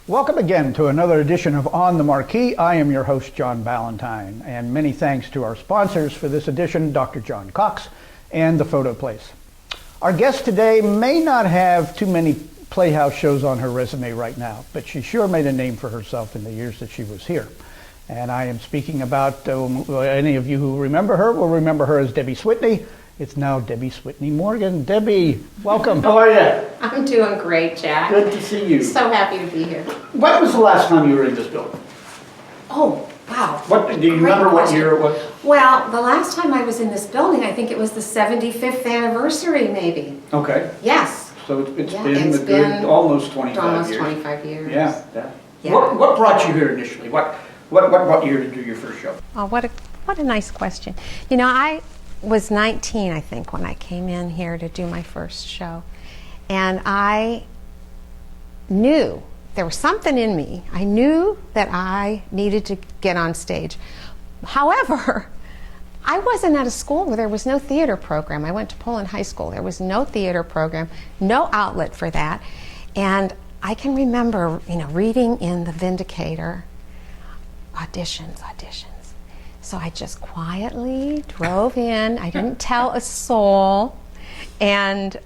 Welcome again to another edition of On the Marquee. I am your host, John Ballantyne, and many thanks to our sponsors for this edition, Dr. John Cox and The Photo Place. Our guest today may not have too many Playhouse shows on her resume right now, but she sure made a name for herself in the years that she was here. And I am speaking about, any of you who remember her will remember her as Debbie Switney. It's now Debbie Switney Morgan. Debbie, welcome. How are you? I'm doing great, Jack. Good to see you. So happy to be here. When was the last time you were in this building? Oh, wow. Do you remember what year? Well, the last time I was in this building, I think it was the 75th anniversary, maybe. Okay. Yes. So it's been almost 25 years. Almost 25 years. Yeah. Yeah. What brought you here initially? What year did you do your first show? Oh, what a nice question. You know, I was 19, I think, when I came in here to do my first show. And I knew there was something in me. I knew that I needed to get on stage. However, I wasn't at a school where there was no theater program. I went to Poland High School. There was no theater program, no outlet for that. And I can remember, reading in The Vindicator, auditions. So I just quietly drove in. I didn't tell a soul, and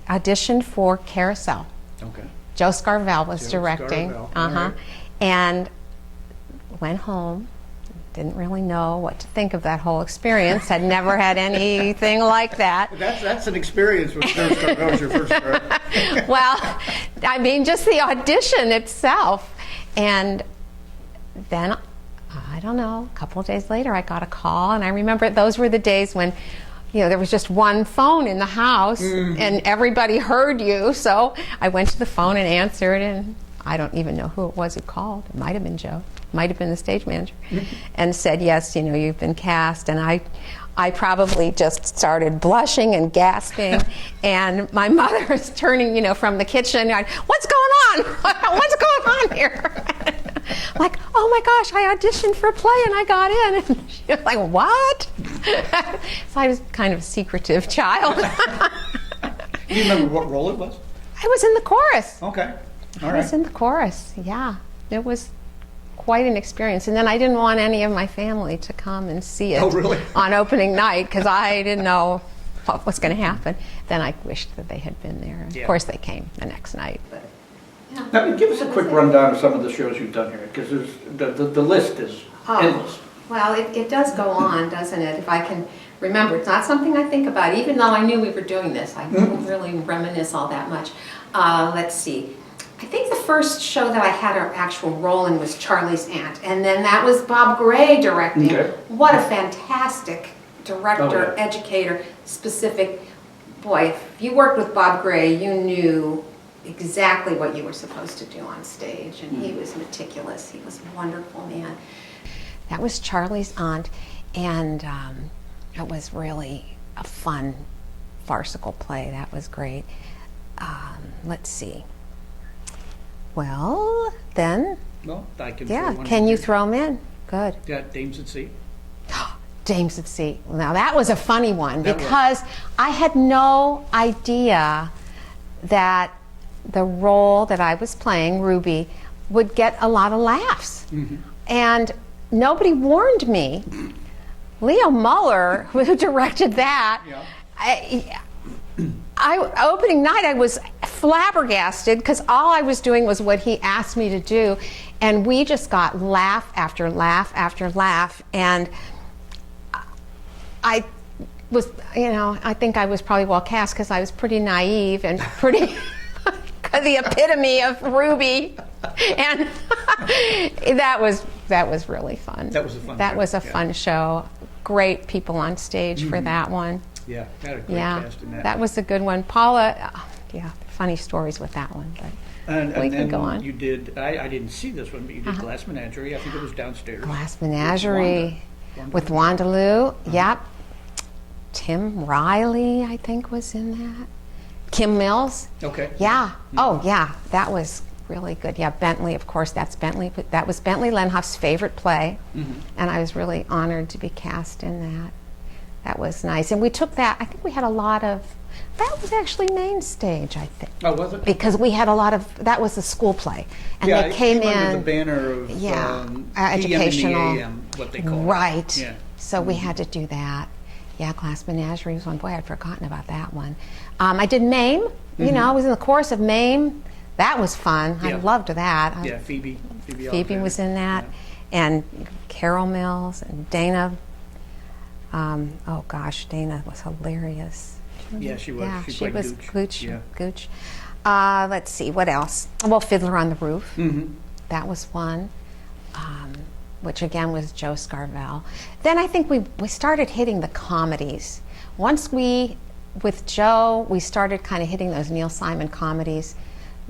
auditioned for Carousel. Okay. Joe Scarvell was directing. Right. And went home. Didn't really know what to think of that whole experience. Had never had anything like that. That's an experience with Joe Scarvell was your first part. Well, I mean, just the audition itself. And then, I don't know, a couple of days later, I got a call, and I remember those were the days when, there was just one phone in the house, and everybody heard you. So I went to the phone and answered, and I don't even know who it was who called. It might have been Joe, might have been the stage manager, and said, yes, you've been cast. And I probably just started blushing and gasping, and my mother is turning, from the kitchen, going, what's going on? What's going on here? Like, oh my gosh, I auditioned for a play and I got in. And she was like, what? So I was kind of a secretive child. Do you remember what role it was? I was in the chorus. Okay. All I right. was in the chorus, yeah. It was quite an experience. And then I didn't want any of my family to come and see it on opening night, because I didn't know what was going to happen. Then I wished that they had been there. Yeah. Of course they came the next night. But Now, give us a quick rundown of some of the shows you've done here, because the list is endless. Well, it does go on, doesn't it? If I can remember. It's not something I think about. Even though I knew we were doing this, I don't really reminisce all that much. Let's see. I think the first show that I had an actual role in was Charlie's Aunt, and then that was Bob Gray directing. Okay. What a fantastic director, Oh, yeah. Educator, specific. Boy, if you worked with Bob Gray, you knew exactly what you were supposed to do on stage, and he was meticulous. He was a wonderful man. that was Charlie's Aunt, and it was really a fun, farcical play. That was great. Let's see. Well, then, Well, I can yeah, throw one can in you here. throw them in? Good. Yeah, Dames at Sea. Dames at Sea. Now that was a funny one, That because I had no idea that the role that I was playing, Ruby, would get a lot of laughs. And nobody warned me. Leo Muller, who directed that, opening night I was flabbergasted, because all I was doing was what he asked me to do, and we just got laugh after laugh after laugh. And I was, I think I was probably well cast, because I was pretty naive and pretty the epitome of Ruby, and that was really fun. That was a fun That show, was a yeah. fun show. Great people on stage for that one. Yeah, had a great Yeah, cast in that. that was a good one. Paula, funny stories with that one, but And we can then go on. you did, I didn't see this one, but you did Glass Menagerie. I think it was downstairs. Glass Menagerie Wanda. with Wanda Lou. Yep. Tim Riley, I think, was in that. Kim Mills. Okay. Yeah. Oh, yeah. That was really good. Yeah, Bentley, of course. That's Bentley. That was Bentley Lenhoff's favorite play, and I was really honored to be cast in that. That was nice. And we took that, I think we had a lot of, that was actually main stage, I think. Oh, was it? Because we had a lot of, that was a school play. And yeah, they came it came under in. the banner of Educational. PM and the AM, what they call Right. it. Yeah. So we had to do that. Yeah, Glass Menagerie was one. Boy, I'd forgotten about that one. I did Mame. You know, I was in the chorus of Mame. That was fun. I Yeah. loved that. Yeah, Phoebe Phoebe was in that. And Carol Mills and Dana. Oh gosh, Dana was hilarious. Yeah, she was. Yeah, she she played was Gooch. Yeah. Gooch. Let's see, what else? Well, Fiddler on the Roof. Mm-hmm. That was one, which again was Joe Scarvell. Then I think we started hitting the comedies. Once with Joe, we started kind of hitting those Neil Simon comedies.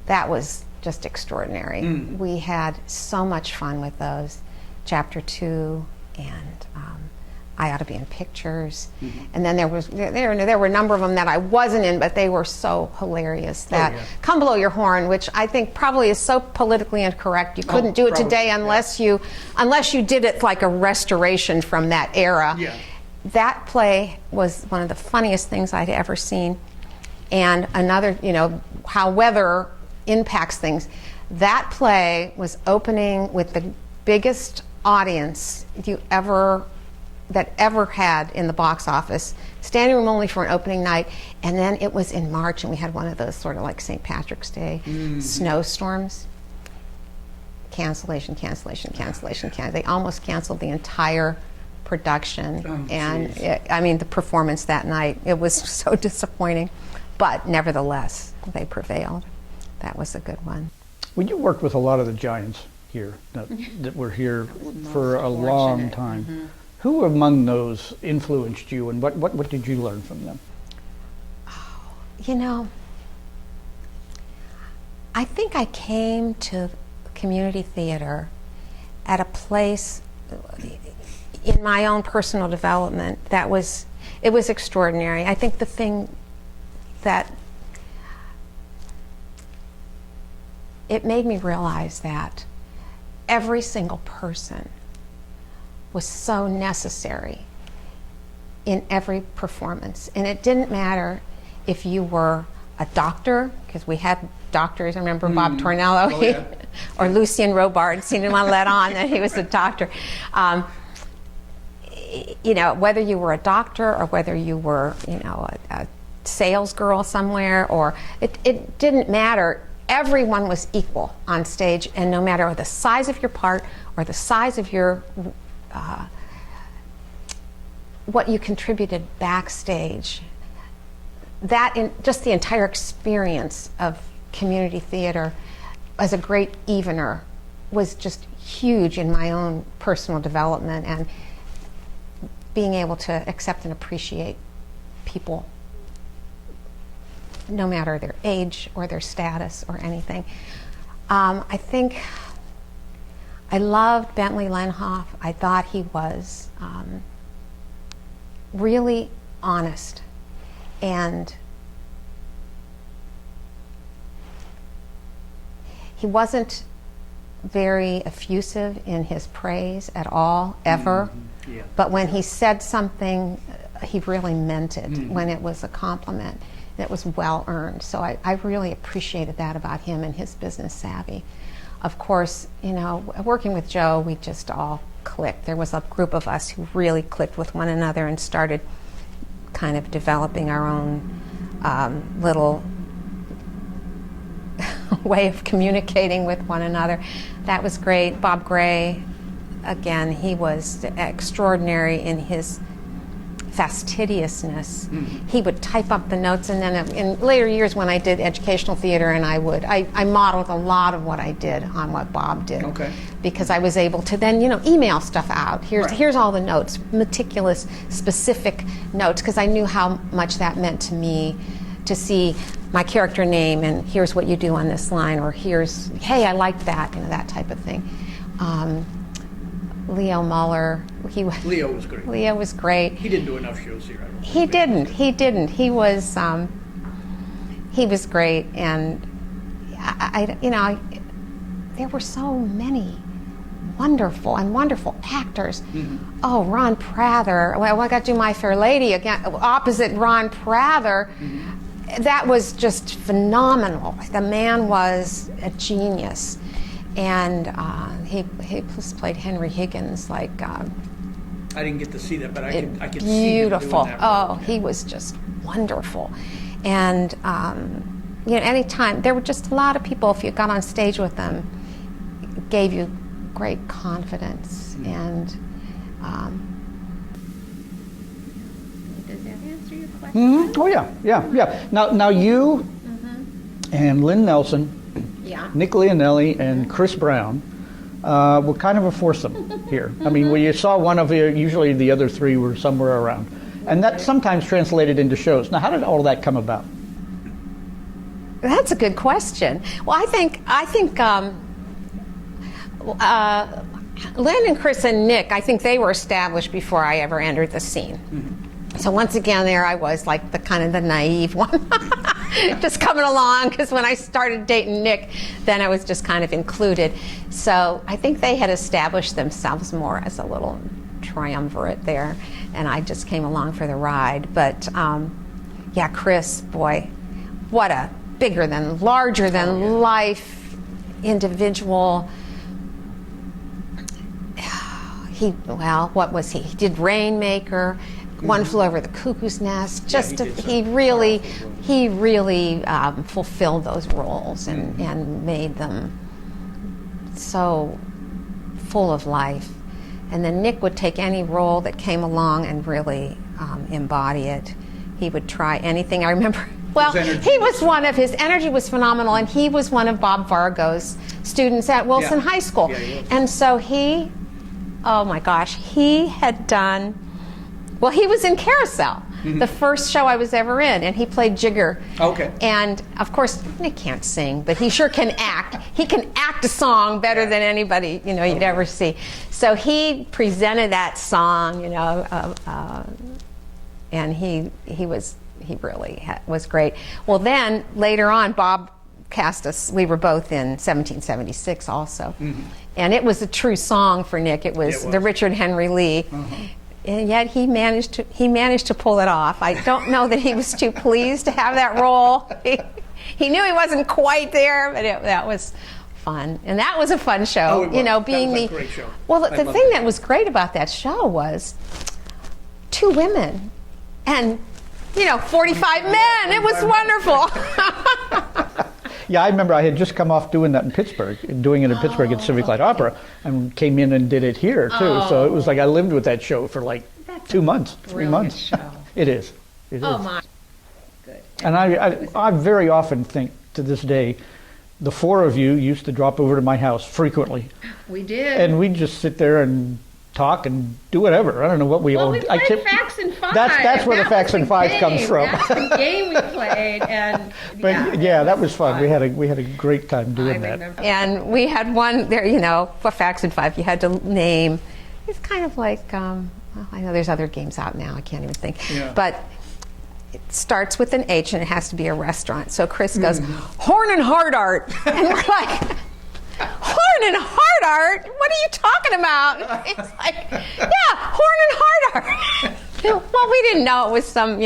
That was just extraordinary. Mm. We had so much fun with those. Chapter 2 and I Ought to Be in Pictures. Mm-hmm. And then there were a number of them that I wasn't in, but they were so hilarious. That Come Below Your Horn, which I think probably is so politically incorrect. You couldn't do it probably, today unless you did it like a restoration from that era. Yeah. That play was one of the funniest things I'd ever seen. And another, how weather impacts things. That play was opening with the biggest audience that ever had in the box office, standing room only for an opening night, and then it was in March, and we had one of those sort of like St. Patrick's Day snowstorms. Cancellation. They almost canceled the entire production, the performance that night. It was so disappointing, but nevertheless, they prevailed. That was a good one. Well, you worked with a lot of the giants here that were here for a long time. Mm-hmm. Who among those influenced you, and what did you learn from them? I think I came to community theater at a place in my own personal development it was extraordinary. I think the thing that it made me realize that every single person was so necessary in every performance. And it didn't matter if you were a doctor, because we had doctors. I remember Bob Tornello or Lucien Robard, he didn't want to let on that he was a doctor. Whether you were a doctor or whether you were, a sales girl somewhere, or it didn't matter. Everyone was equal on stage, and no matter the size of your part or the size of your what you contributed backstage, just the entire experience of community theater as a great evener was just huge in my own personal development, and being able to accept and appreciate people no matter their age or their status or anything. I think I loved Bentley Lenhoff. I thought he was really honest, and he wasn't very effusive in his praise at all, ever. Mm-hmm. Yeah. But when he said something, he really meant it. Mm-hmm. When it was a compliment, it was well earned. So I really appreciated that about him and his business savvy. Of course, working with Joe, we just all clicked. There was a group of us who really clicked with one another and started kind of developing our own little way of communicating with one another. That was great. Bob Gray, again, he was extraordinary in his fastidiousness. Mm-hmm. He would type up the notes, and then in later years when I did educational theater, and I modeled a lot of what I did on what Bob did. Okay. Because I was able to then, email stuff out. Here's all the notes, meticulous, specific notes, because I knew how much that meant to me to see my character name, and here's what you do on this line, or here's, hey, I like that, that type of thing. Leo Muller, Leo was great. Leo was great. He didn't do enough shows here. I don't He didn't. He was great, and there were so many wonderful and wonderful actors. Oh, Ron Prather. Well, I got to do My Fair Lady again, opposite Ron Prather. That was just phenomenal. The man was a genius. And he played Henry Higgins like... I didn't get to see that, but I could see him beautiful. doing that role. Oh, he was just wonderful. And anytime, there were just a lot of people, if you got on stage with them, gave you great confidence. And Does that answer your question? Oh yeah. Now you and Lynn Nelson, Yeah. Nick Leonelli, and Chris Brown were kind of a foursome here. I mean, when you saw one of you, usually the other three were somewhere around, and that sometimes translated into shows. Now, how did all that come about? that's a good question. Well, I think Lynn and Chris and Nick, I think they were established before I ever entered the scene. So once again, there I was, like the kind of the naive one, just coming along. Because when I started dating Nick, then I was just kind of included. So I think they had established themselves more as a little triumvirate there, and I just came along for the ride. But yeah, Chris, boy, what a larger than life individual. What was he? He did Rainmaker. One Flew Over the Cuckoo's Nest. He really fulfilled those roles and made them so full of life. And then Nick would take any role that came along and really embody it. He would try anything. I remember. Well, his energy was phenomenal, and he was one of Bob Vargo's students at Wilson High School. Yeah, he was. And so oh my gosh, he had done. Well, he was in Carousel, the first show I was ever in, and he played Jigger. Okay. And of course, Nick can't sing, but he sure can act. He can act a song better than anybody you'd ever see. So he presented that song, and he really was great. Well, then later on, Bob cast us. We were both in 1776 also, and it was a true song for Nick. It was the Richard Henry Lee. And yet he managed to pull it off. I don't know that he was too pleased to have that role. He knew he wasn't quite there, but that was fun, and that was a fun show. Oh, it was. Being that was a great show. Well, the thing that was great about that show was 2 women and 45 men. It was wonderful. Yeah, I remember I had just come off doing that in Pittsburgh, at Pittsburgh at Civic Light Opera, and came in and did it here too. So it was like I lived with that show for like 2 months, 3 months. Show. It is. Oh my. Good. And I very often think to this day, the 4 of you used to drop over to my house frequently, We did. and we'd just sit there and talk and do whatever. I don't know what we all. we played Facts and Five. That's where the Facts and Five comes from. That's the game we played, and But yeah, that was fun. We had a great time doing that. remember. And we had one there, for Facts and Five, you had to name. It's kind of like, I know there's other games out now, I can't even think. Yeah. But it starts with an H and it has to be a restaurant. So Chris goes, Horn and Hard Art. And we're like, Horn and Hard Art? What are you talking about? It's like, yeah, Horn and Hard Art. Well, we didn't know it was some,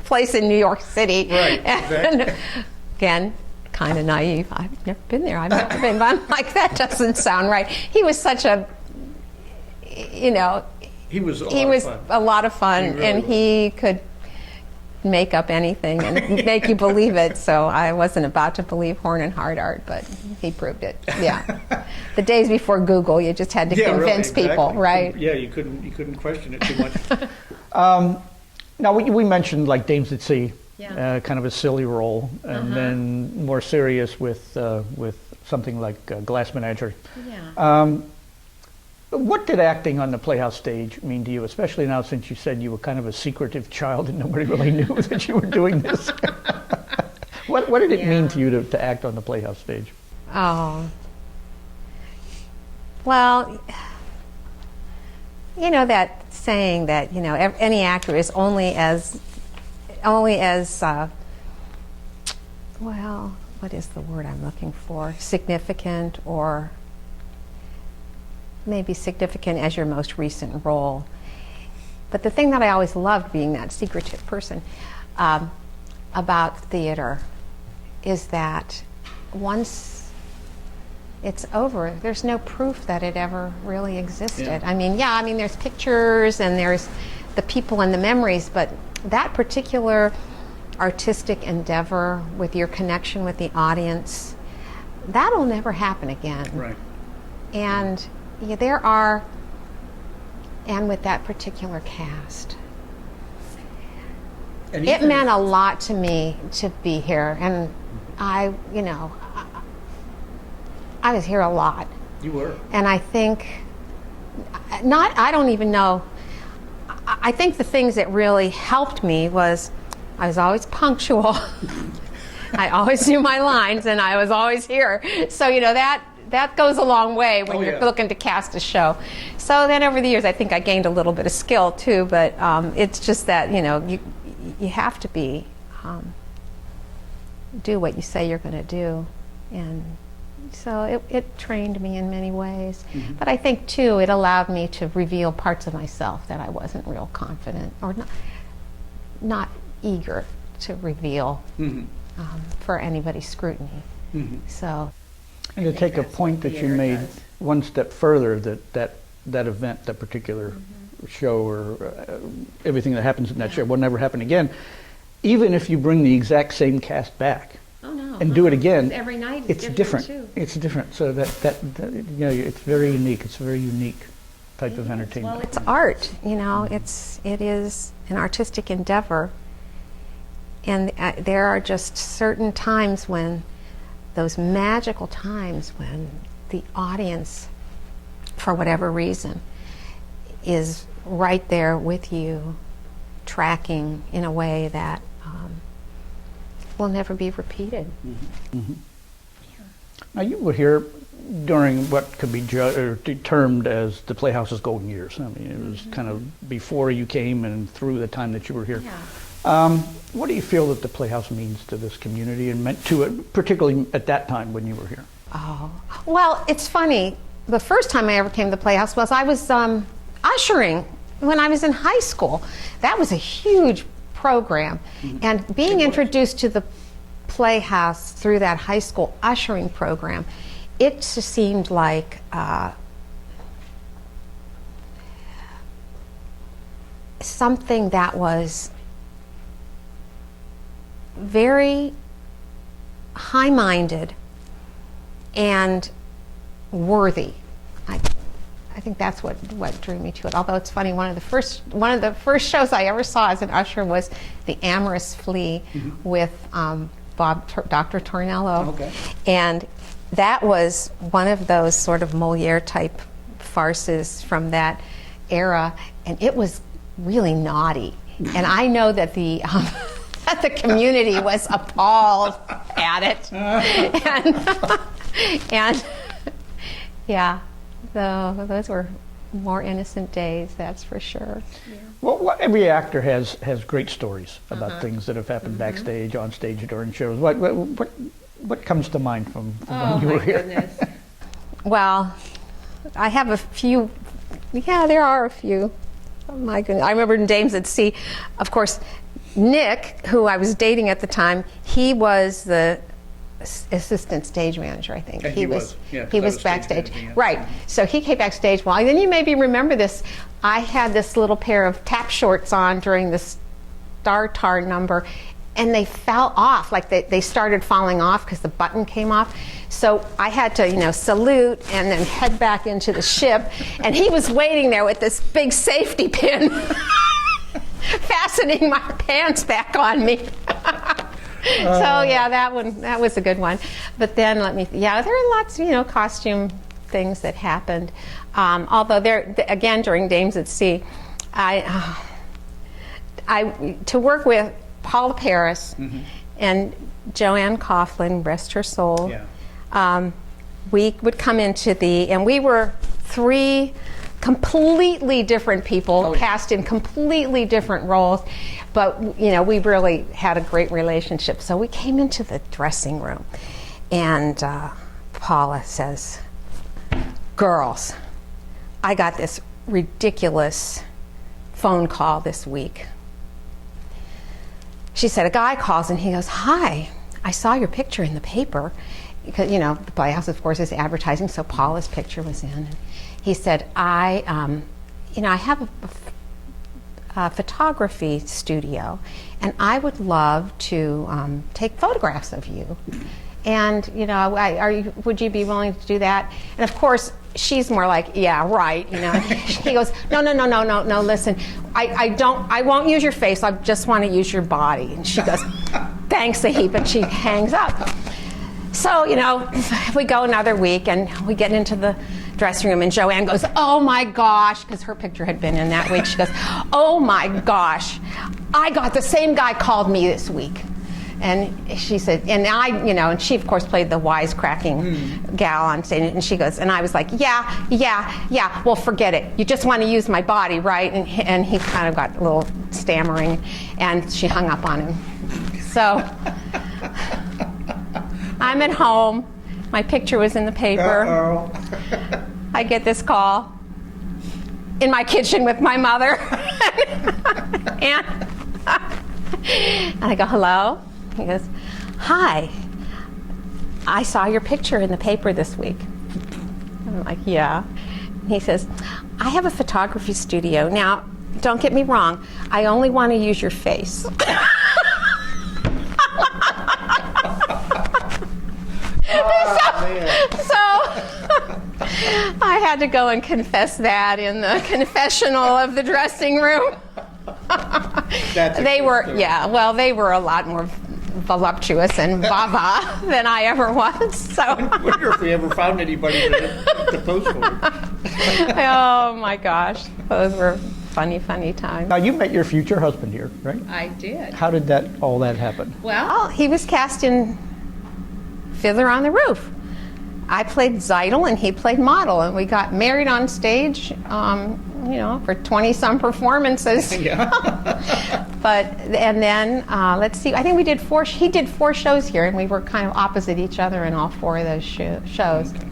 place in New York City. Right, And exactly. again, kind of naive. I've never been there. I've never been, but I'm like, that doesn't sound right. He was such a, He was a lot of fun, He really and was. he could make up anything and make you believe it. So I wasn't about to believe Horn and Hard Art, but he proved it. Yeah. The days before Google, you just had to convince people, right? Yeah, you couldn't question it too much. Now we mentioned like Dames at Sea, Yeah. kind of a silly role, and then more serious with something like Glass Menagerie. Yeah. What did acting on the Playhouse stage mean to you, especially now since you said you were kind of a secretive child and nobody really knew that you were doing this? What did it mean to you to act on the Playhouse stage? Oh. Well, that saying that, any actor is only as what is the word I'm looking for? Significant or maybe significant as your most recent role. But the thing that I always loved, being that secretive person, about theater is that once it's over, there's no proof that it ever really existed. Yeah. I mean, there's pictures and there's the people and the memories, but that particular artistic endeavor with your connection with the audience, that'll never happen again. Right. And and with that particular cast, And it even- meant a lot to me to be here. And I was here a lot. You were. And I think, I don't even know, I think the things that really helped me was I was always punctual. I always knew my lines and I was always here. So, that goes a long way when you're looking to cast a show. So then over the years, I think I gained a little bit of skill too, but it's just that, you have to do what you say you're going to do. And so it trained me in many ways. Mm-hmm. But I think too, it allowed me to reveal parts of myself that I wasn't real confident or not eager to reveal for anybody's scrutiny. Mm-hmm. So. And to take a point that you made one step further, that event, that particular show, or everything that happens in that show will never happen again, even if you bring the exact same cast back and do it again, Every night it's different. It's different. So that it's very unique. It's a very unique type of entertainment. Well, it's art. It is an artistic endeavor, and there are just certain times when. Those magical times when the audience, for whatever reason, is right there with you, tracking in a way that will never be repeated. Mm-hmm. Mm-hmm. Now you were here during what could be termed as the Playhouse's golden years. I mean, it was kind of before you came and through the time that you were here. Yeah. What do you feel that the Playhouse means to this community and meant to it, particularly at that time when you were here? Oh, well, it's funny. The first time I ever came to the Playhouse was I was ushering when I was in high school. That was a huge program. Mm-hmm. And being introduced to the Playhouse through that high school ushering program, it just seemed like something that was very high-minded and worthy. I think that's what drew me to it. Although it's funny, one of the first shows I ever saw as an usher was The Amorous Flea with Dr. Tornello. Okay. And that was one of those sort of Moliere-type farces from that era, and it was really naughty. And I know that the community was appalled at it. and yeah, those were more innocent days, that's for sure. Yeah. Well, every actor has great stories about things that have happened backstage, on stage, during shows. What comes to mind from when you were here? Goodness. Well, I have a few. Yeah, there are a few. Oh my goodness! I remember in Dames at Sea, of course, Nick, who I was dating at the time, he was the assistant stage manager, I think. And he was backstage. Stage manager, right. So he came backstage. Well, then you maybe remember this. I had this little pair of tap shorts on during the Star Tar number, and they fell off. Like they started falling off because the button came off. So I had to, salute and then head back into the ship. And he was waiting there with this big safety pin, fastening my pants back on me. So yeah, that was a good one. But then there are lots, costume things that happened. Although again during Dames at Sea, I to work with Paula Paris and Joanne Coughlin, rest her soul. Yeah. We would come into and we were three completely different people, cast in completely different roles, but we really had a great relationship. So we came into the dressing room, and Paula says, "Girls, I got this ridiculous phone call this week. She said, a guy calls and he goes, "Hi, I saw your picture in the paper." Because, you know, the Playhouse, of course, is advertising, so Paula's picture was in. And he said, I have a photography studio, and I would love to take photographs of you. And, you know, would you be willing to do that? And of course, she's more like, yeah, right, you know. He goes, no, listen, I won't use your face, I just want to use your body. And she goes, thanks a heap, and she hangs up. So, you know, we go another week and we get into the dressing room and Joanne goes, "Oh my gosh," because her picture had been in that week. She goes, "Oh my gosh, I got the same guy called me this week." And she said, and I, you know, and she of course played the wisecracking gal on stage, and she goes, and I was like, yeah, well forget it. You just want to use my body, right? And he kind of got a little stammering, and she hung up on him. So I'm at home. My picture was in the paper. Uh-oh. I get this call in my kitchen with my mother. and I go, "Hello?" He goes, "Hi, I saw your picture in the paper this week." I'm like, "Yeah." He says, "I have a photography studio. Now, don't get me wrong, I only want to use your face." So I had to go and confess that in the confessional of the dressing room. They were a lot more voluptuous and baba than I ever was. So I wonder if we ever found anybody to pose for. Oh my gosh, those were funny times. Now, you met your future husband here, right? I did. How did all that happen? Well, He was cast in Fiddler on the Roof. I played Zeidel and he played Model, and we got married on stage, you know, for 20-some performances. Yeah. And then, let's see, I think he did 4 shows here, and we were kind of opposite each other in all 4 of those shows. Okay.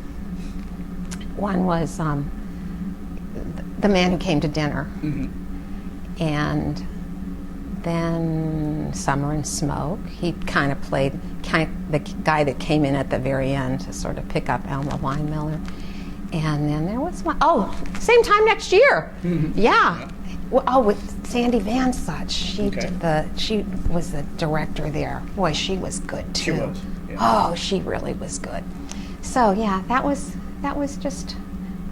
One was The Man Who Came to Dinner. Mm-hmm. And then Summer and Smoke. He kind of played the guy that came in at the very end to sort of pick up Elma Weinmiller. And then there was one, same time next year. Mm-hmm. Yeah. Well, with Sandy Van Such. She was the director there. Boy, she was good too. She was. Yeah. Oh, she really was good. So yeah, that was just,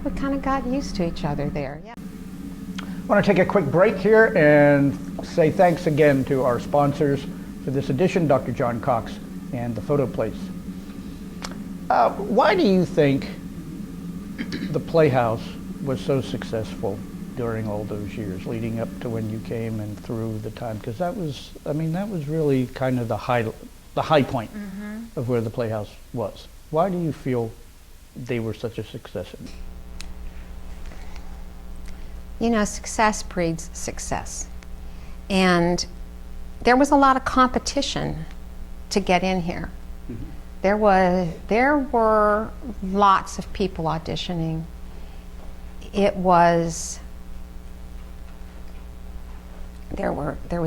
we kind of got used to each other there. Yeah. I want to take a quick break here and say thanks again to our sponsors for this edition, Dr. John Cox and the Photo Place. Why do you think the Playhouse was so successful during all those years leading up to when you came and through the time? Because that was really kind of the high point of where the Playhouse was. Why do you feel they were such a success? You know, success breeds success. And there was a lot of competition to get in here. Mm-hmm. There were lots of people auditioning. There was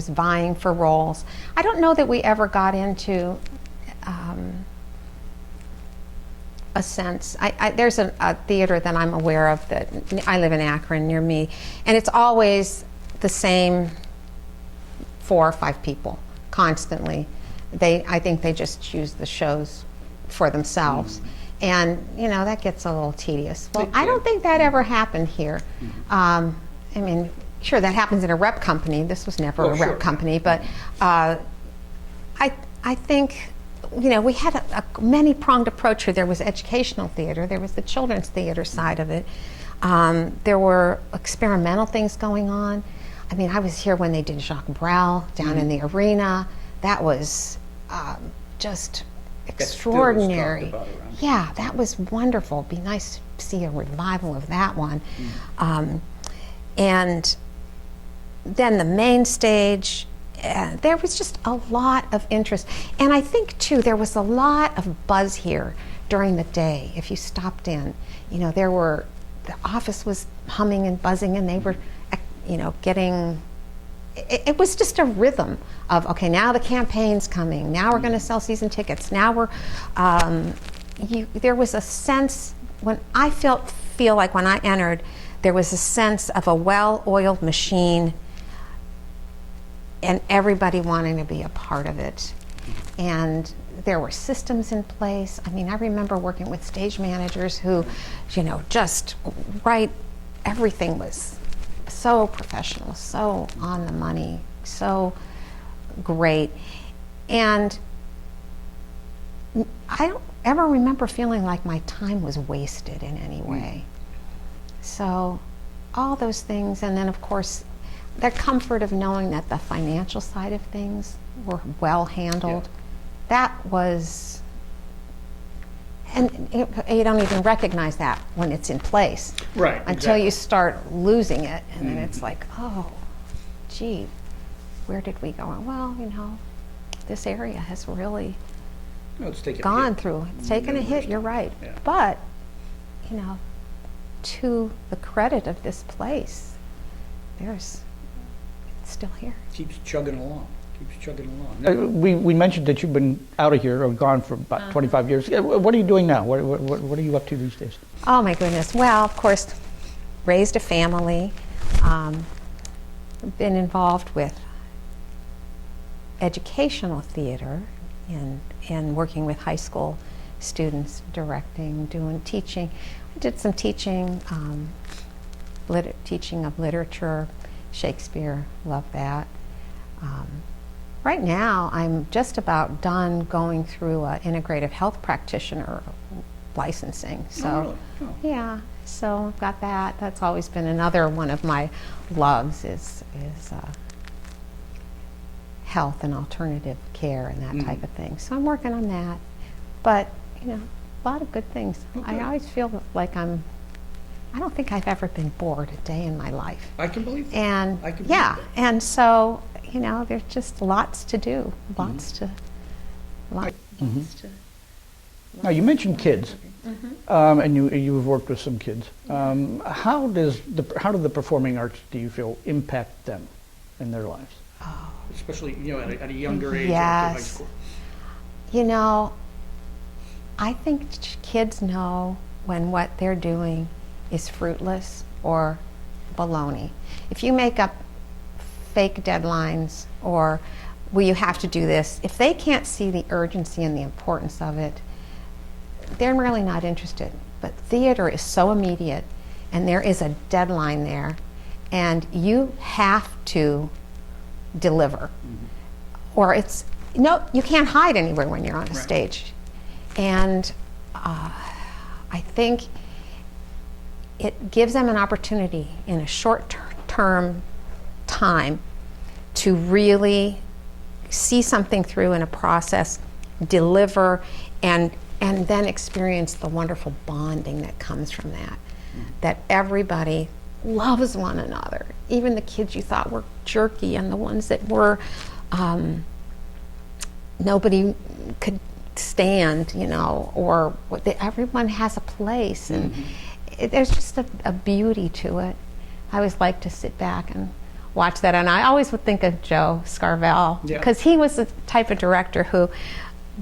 vying for roles. I don't know that we ever got into a sense. There's a theater that I'm aware of that I live in Akron near me, and it's always the same 4 or 5 people constantly. I think they just choose the shows for themselves, and you know that gets a little tedious. Well, I don't think that ever happened here. I mean, sure that happens in a rep company. This was never a rep company, but I think, you know, we had a many-pronged approach here. There was educational theater, there was the children's theater side of it. There were experimental things going on. I mean, I was here when they did Jacques Brel down in the arena. That was just extraordinary. Yeah, that was wonderful. It'd be nice to see a revival of that one. And then the main stage, there was just a lot of interest. And I think, too, there was a lot of buzz here during the day. If you stopped in, you know, there were the office was humming and buzzing, and they were, getting. It was just a rhythm of, okay, now the campaign's coming. Now we're going to sell season tickets. Now we're. There was a sense when I feel like when I entered, there was a sense of a well-oiled machine, and everybody wanting to be a part of it. And there were systems in place. I mean, I remember working with stage managers who, just everything was so professional, so on the money, so great. And I don't ever remember feeling like my time was wasted in any way. So all those things, and then of course the comfort of knowing that the financial side of things were well handled. That was, and you don't even recognize that when it's in place. Right. Until exactly. you start losing it, and then it's like, oh, gee, where did we go? Well, this area has really No, it's taken a gone hit. through. It's taken a hit, you're right. Yeah. But, to the credit of this place, it's still here. Keeps chugging along. We mentioned that you've been out of here or gone for about 25 years. What are you doing now? What are you up to these days? Oh my goodness. Well, of course, raised a family, been involved with educational theater and working with high school students, directing, doing teaching. I did some teaching, teaching of literature, Shakespeare, love that. Right now, I'm just about done going through an integrative health practitioner licensing. So, really? Oh. yeah, so I've got that. That's always been another one of my loves is health and alternative care and that type of thing. So I'm working on that. But, a lot of good things. Okay. I always feel like I don't think I've ever been bored a day in my life. I can believe that. And I can believe yeah, that. and so, there's just lots to do, lots to. Now, you mentioned kids, and you've worked with some kids. How do the performing arts, do you feel, impact them in their lives? Especially, at a younger age, Yes. after high school. I think kids know when what they're doing is fruitless or baloney. If you make up fake deadlines or, well, you have to do this, if they can't see the urgency and the importance of it, they're really not interested. But theater is so immediate, and there is a deadline there, and you have to deliver. Or you can't hide anywhere when you're on a stage. And I think it gives them an opportunity in a short-term time to really see something through in a process, deliver, and then experience the wonderful bonding that comes from that. That everybody loves one another, even the kids you thought were jerky and the ones that were nobody could stand, or everyone has a place, and there's just a beauty to it. I always like to sit back and watch that, and I always would think of Joe Scarvell, because he was the type of director who,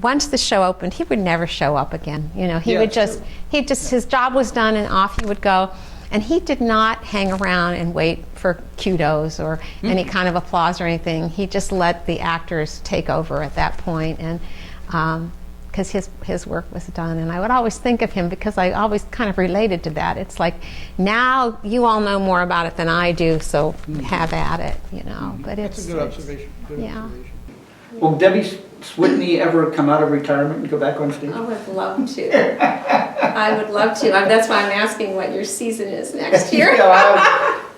once the show opened, he would never show up again. His job was done and off he would go. And he did not hang around and wait for kudos or any kind of applause or anything. He just let the actors take over at that point, and because his work was done. And I would always think of him because I always kind of related to that. It's like, now you all know more about it than I do, so have at it, But That's a good observation. Observation. Will Debbie Switney ever come out of retirement and go back on stage? I would love to. I would love to. That's why I'm asking what your season is next year.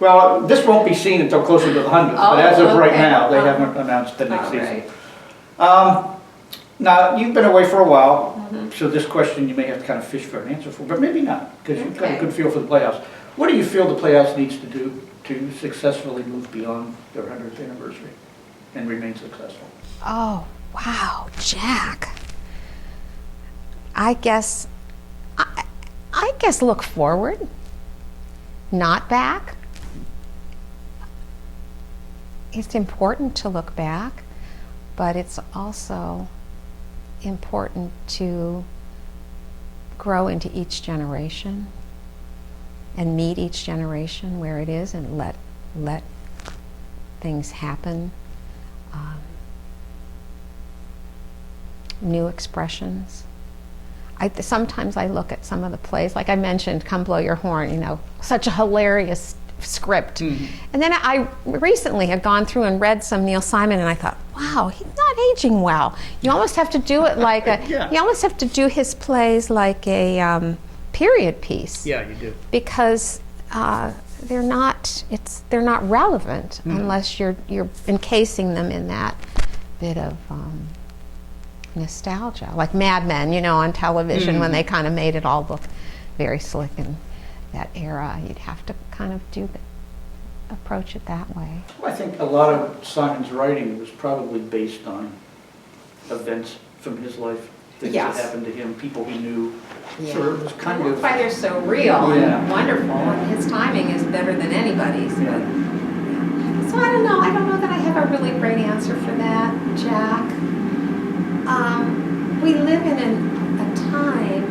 Well, this won't be seen until closer to the 100th, but as of right now, they haven't announced the next season. Now, you've been away for a while, so this question you may have to kind of fish for an answer for, but maybe not, because you've got a good feel for the Playhouse. What do you feel the Playhouse needs to do to successfully move beyond their 100th anniversary and remain successful? Oh, wow, Jack. I guess look forward. not back. It's important to look back, but it's also important to grow into each generation and meet each generation where it is and let things happen. New expressions. Sometimes I look at some of the plays, like I mentioned, Come Blow Your Horn, you know, such a hilarious script. And then I recently had gone through and read some Neil Simon, and I thought, wow, he's not aging well. You almost have to do it like a, Yeah. you almost have to do his plays like a period piece. Yeah, you do. Because they're not relevant unless you're encasing them in that bit of nostalgia, like Mad Men, you know, on television when they kind of made it all look very slick in that era. You'd have to kind of approach it that way. Well, I think a lot of Simon's writing was probably based on events from his life, things Yes. that happened to him, people he knew. So it was kind That's of, why they're so real Yeah. and wonderful, and his timing is better than anybody's. Yeah. But, so I don't know that I have a really great answer for that, Jack. We live in a time,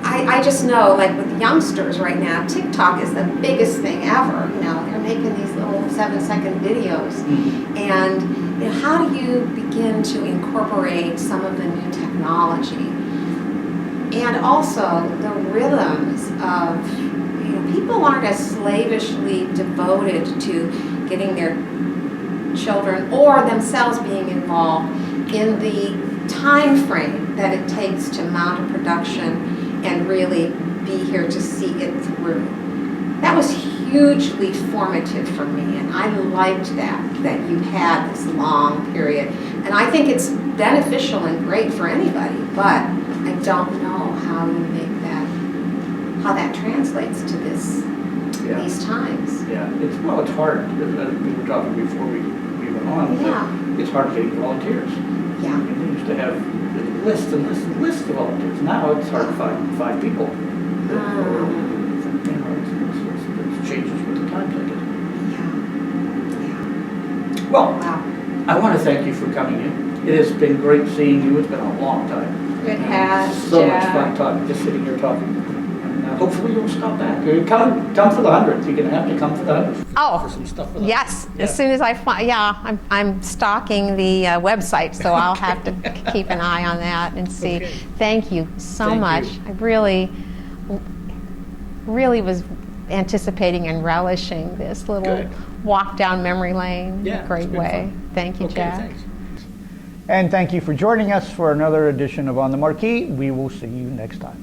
I just know, like with youngsters right now, TikTok is the biggest thing ever. You know, they're making these little 7-second videos. And you know, how do you begin to incorporate some of the new technology? And also the rhythms of, you know, people aren't as slavishly devoted to getting their children or themselves being involved in the time frame that it takes to mount a production and really be here to see it through. That was hugely formative for me, and I liked that you had this long period. And I think it's beneficial and great for anybody, but I don't know how you make that, how that translates to these times. yeah, it's hard. We were talking before we went on. Yeah. It's hard getting volunteers. Yeah. I mean, they used to have lists and lists and lists of volunteers. Now it's hard to find people. You know, it changes with the times, I guess. Yeah. Well, Wow. I want to thank you for coming in. It has been great seeing you. It's been a long time. It has, So much Jack. fun talking, just sitting here talking. And hopefully you'll stop back. Come for the 100th. You're going to have to come for the 100th. Oh, For some stuff for the yes. 100th. As soon as I find, I'm stalking the website, so I'll have to keep an eye on that and see. Okay. Thank you so Thank much. you. I really was anticipating and relishing this little Good. walk down memory lane. Yeah, it's Great been way. fun. Thank you, Okay, Jack. thanks. And thank you for joining us for another edition of On the Marquee. We will see you next time.